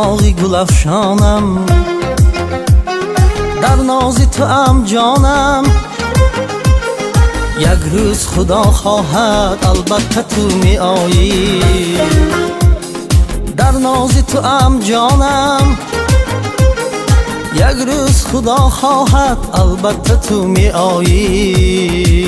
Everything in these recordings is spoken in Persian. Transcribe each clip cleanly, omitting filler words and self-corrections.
باغی گل افشانم، در ناز توام جانم. یک روز خدا خواهد البته تو می آیی، در ناز توام جانم. یک روز خدا خواهد البته تو می آیی.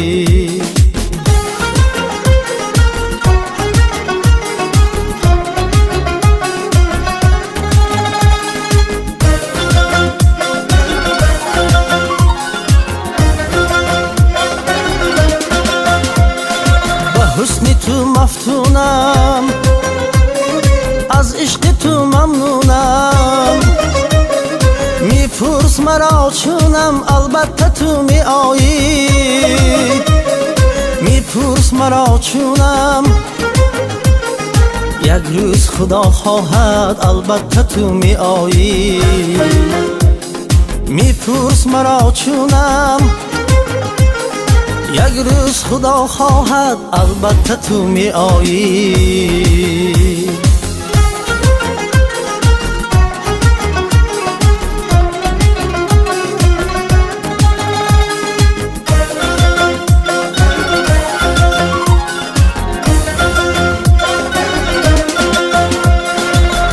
حسن تو مفتونم، از عشق تو ممنونم. میپرس مرا چونم البته تو می آیی، میپرس مرا چونم. یک روز خدا خواهد البته تو می آیی، میپرس مرا چونم. یک روز خدا خواهد البته تو می آیی.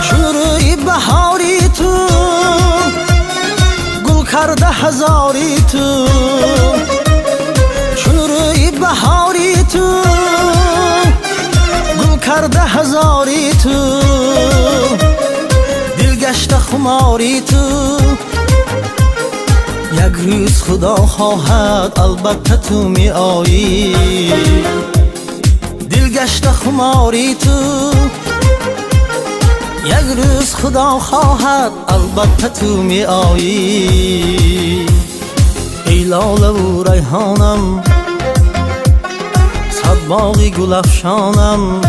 چون روی بهاری تو گل کرده هزاری تو، بهاری تو گل کرده هزاری تو. دل گشته خماری تو، یک روز خدا خواهد البته تو می آیی. دل گشته خماری تو، یک روز خدا خواهد البته تو می آیی. ای لاله و ریحانم، باغی گل افشانم،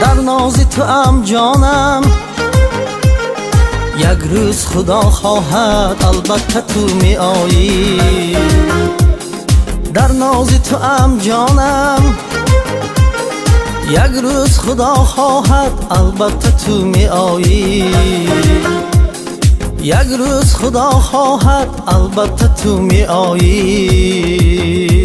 در ناز توام جانم. یک روز خدا خواهد البته تو می آیی، در ناز توام جانم. یک روز خدا خواهد البته تو می آیی، یک روز خدا خواهد البته تو می آیی.